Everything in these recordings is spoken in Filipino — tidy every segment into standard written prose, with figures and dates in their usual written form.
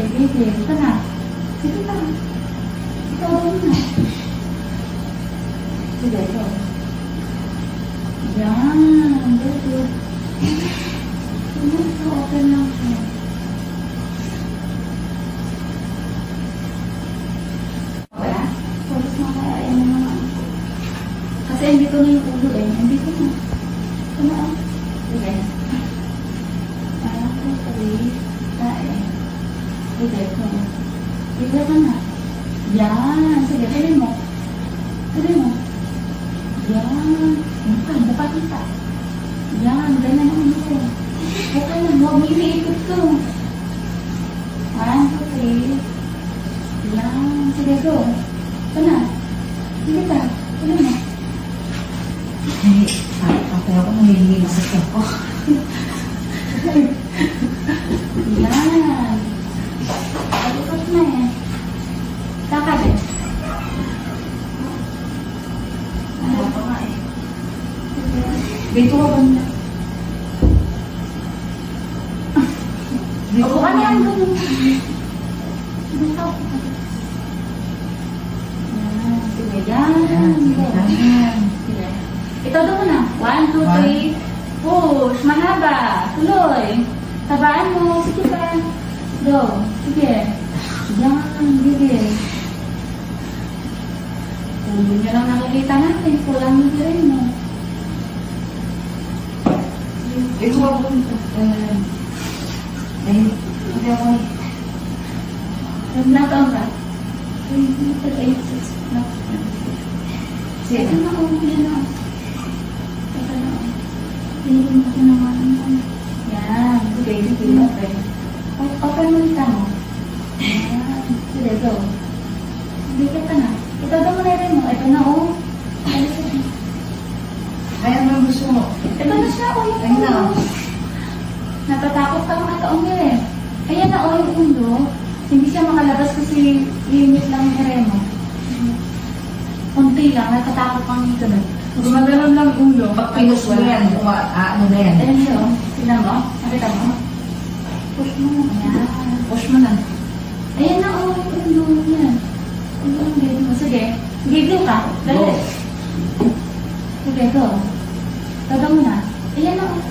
sige. Ito na. Sige pa. Ito na. Sige, ito. Yan. Good. Ito, open lang siya. Wala? Tapos makakain na naman. Kasi hindi ko na yung ulo eh. Hindi ko na. Ito na. Sige. Ako, three. Kain. Sige, ito. Sige ka na. Yan. Sige, tuloy mo. Tuloy mo. Yan. Buka kita. Yan. Ganyan ang ulo. Buka na. Huwag mo iniikot to. 1, 2, 3. Yan. Sige, go. Ito na. Sige ka. Tuloy mo. Ako nangihingi sa ako. Yan. Palikot na eh. Lakad eh. Ano pa nga eh. Dito ka ba na? Opo ka na yan. Dito. Yan. Sige. Yan. Sige. Ito doon na. 1, 2, 3. Push. Mahaba. Tuloy. Tabaan mo. Sige pa. Go. Sige. Yan. Sige. Ulo niya lang nakikita natin. Kulang yung rin mo. Dito ka ba na? Hindi ako. Ilang taon ka? 8, 6. Sige. Ito na. Yan na. Ito na. Tingin ko naman. Yan. Sige. Okay. Open mo yung tamo. Yan. Sige, go. Dikit ka na. Ito daw mo na rin mo. Ito na, oh. Kaya ano gusto mo? Ito na siya, oh. Yung Ayun na. ulo. Natatakot ka mga taong eh. Ayan na, oh, yung ulo. Hindi siya makalabas kasi limit lang yung ere mo. Kunti lang. Natatakot kang ito na. Gumagalaw lang yung ulo. Pag pinos mo yan, ano na yan? Ayan siya, oh. Tignan mo. Nakita mo. Push mo na. Ayan. Push mo na. Ayan na, oh. Yung ulo yan. Ulo ang baby mo. Sige. Sige, ka. Dali. Sige, go. Taga mo na. Ayan na, oh.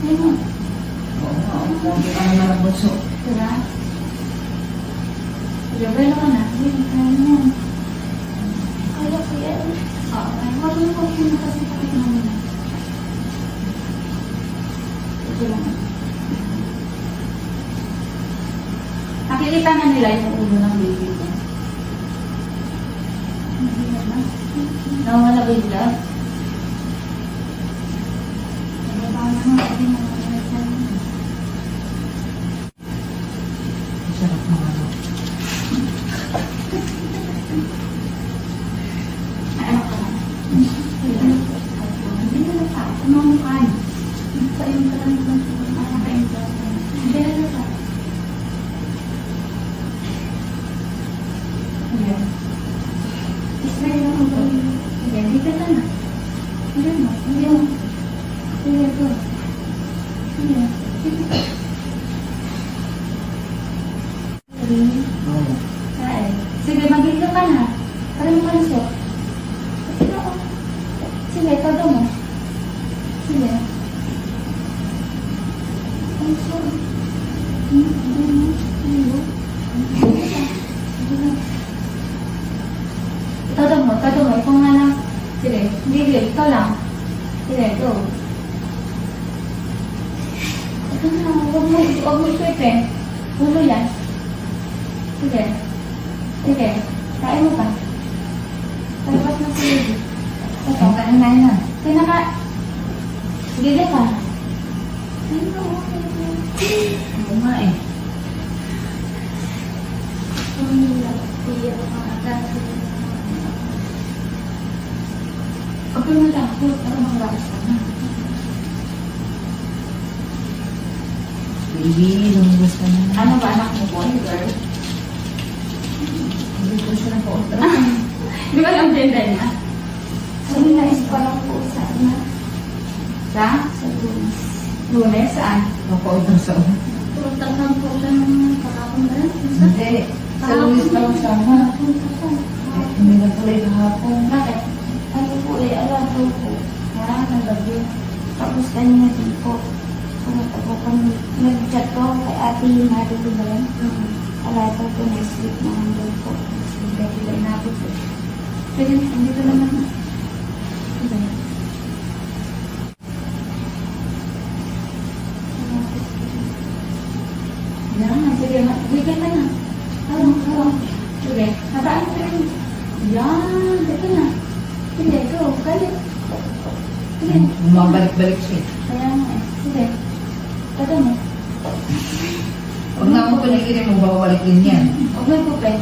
Ayan mo. Oo, hindi ka naman ang bunso. Diba? Sige, wala ka na. Ayan, kaya mo yan. Kaya ko yan. Oo, kaya mo. Huwag mo na kasi kapit mo na. Ito lang. Nakikita na nila yung ulo ng baby ko. Nawala ba yung love? Sarap mo ano. Ano ka na? Hindi na nasa. Kumamukhaan. Sa yung karamdaman ko. Hindi na nasa. Sige. Ismail lang ang gawin. Sige, dito ka na. Hindi mo. Hindi mo. Sige, go. Sige. Sige. Oo. Kain. Sige, mag-ilo ka na. Para mo kanso. Sige, oh. Sige, todo mo. Sige. Kanso. Todo mo. Ito nga lang. Sige, hindi, ito lang. Sige, go. Ito na, huwag mo iswip eh. Ulo yan. Sige. Sige. Kain mo pa. Pagpas na si Lady. Ito. Kain na yan. Pinaka... Sige ka. Ano, okay. Oo nga eh. Pag mo lang ako, para mag-rakas ka na. Baby, lumabas ka na. Ano ba anak mo, boy, girl? Hindi ko siya na po. Di ba ang gender niya? Sabi na is parang po sa na. Sa? Sa Lunes. Lunes, saan? Napaudang sa ulo. Puntang po tuloy kahapon. Bakit? Sabi po eh, alam ko po. Marami ng bagyo. Tapos kanina din po. Pumunta po kami. Nag-chat po ako kay Ate Marie ba yan? Wala po po na-sleep na hanggang po. Bigay na po po. Pero hindi ko naman. Diba? Yan, sige. Bigay ka na. Harang. Sige. Hataan ko rin. Yan. Sige na. Sige, go. Galit. Sige. Bumabalik-balik siya. Kaya nga eh. Sige. Taga mo. Huwag na akong panigirin mo, babalik din yan. Huwag mo po, pe.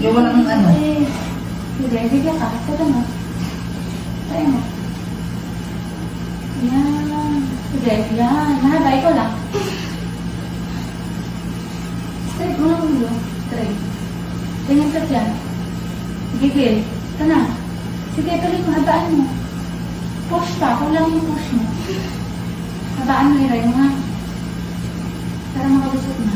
Yung walang ano. Eh, sige, bigyan ka. Taga mo. Kaya mo. Yan. Sige, yan. Nahabay ko lang. Straight mo lang ulo. Straight. Tingnan ka dyan. Gigil. Ito na. Sige, tuloy mo. Habaan mo. Push pa. Kulang yung push mo. Habaan mo, Iray mo nga. Para makalusot na.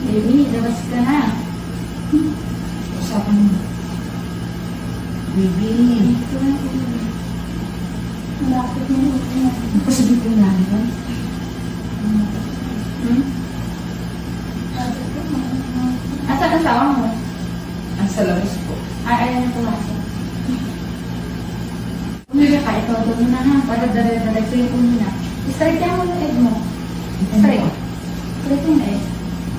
Baby, labas ka na. Usapan mo. Baby. Ito na, baby. Malapit na yun. Pasabi ko na naman. Asa ang asawa mo? Ang sa labas po. Ayaw na pumasok. Umiga ka, ito doon na ha. Para dala-dala ko yung umina. Straight yan mo yung egg mo. Straight. Straight yung egg.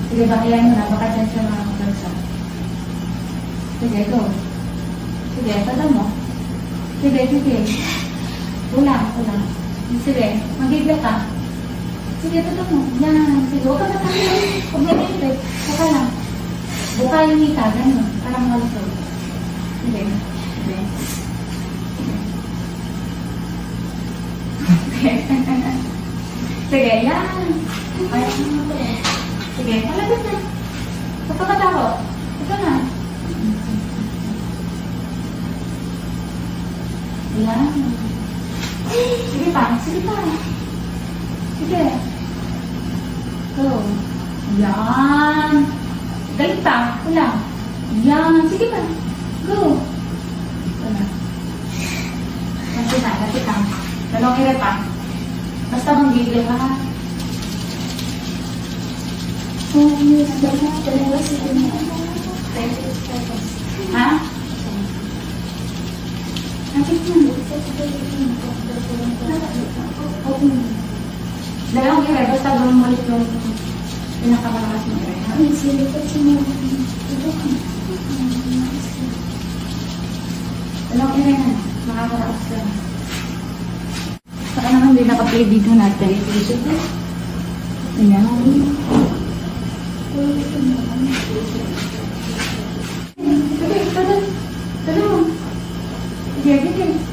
Sige, bakiyan mo na. Baka dyan siya mga magbansa. Sige, go. Sige, tada mo. Sige, sige. Ulang. Sige, magigil ka. Sige, tada mo. Yan. Sige, huwag ka na tayo. Huwag na dito. Buka lang. Buka yung hita. Ganun. Parang malusog. Sige. Sige. Sige, yan. Ay, sige, malapit na. Huwag ka matakot. Ito na. Yan. Sige pa. Sige pa. Sige. Go. Yan. Galit pa. Ulang. Yan. Sige pa. Go. Ito na. Lapit na. Dalawang ire pa. Basta manggigil ka ha. Ha? Lapit na. Dalawang ire. Basta gawin mo ulit yung pinakamalakas mo ire. Ha? Dalawang ire na. Makakaraos ka na. Saka naman din naka-play video natin. Ayan. Sige, tada mo.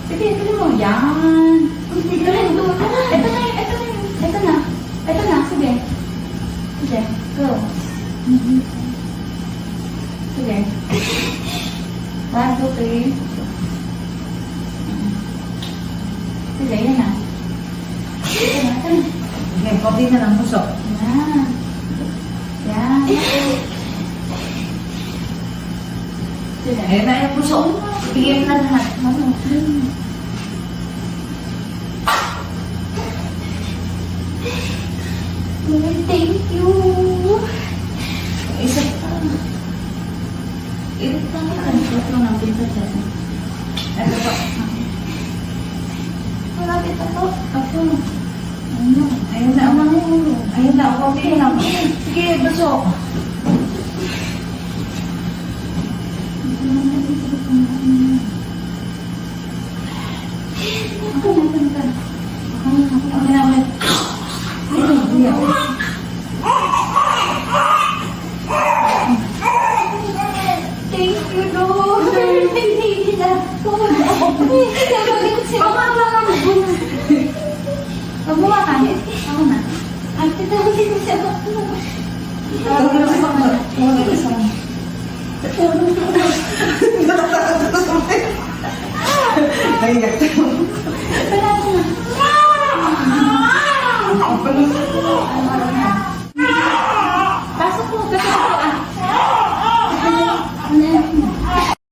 Sige, tada mo. Yan. Ito na. Sige. Sige, go. Sige. 1, 2, 3. Sige, yan na. Okay, konti na lang puso. Yan. Sige. Ayan na yung puso. Bigyan na lahat. Thank you. Isa pa. Irit lang yan. Ito lang pinta dyan. Ito pa. Malapit ako. Ayun na ako. Ayun na ako. Okay lang. Sige, puso. Okay na ulit. Thank you, Lord. Hindi na ako. Pagbuha ka. Ako na. Ang titawag ko siya. Tawag na sa mga. Tawag na sa mga. May gato.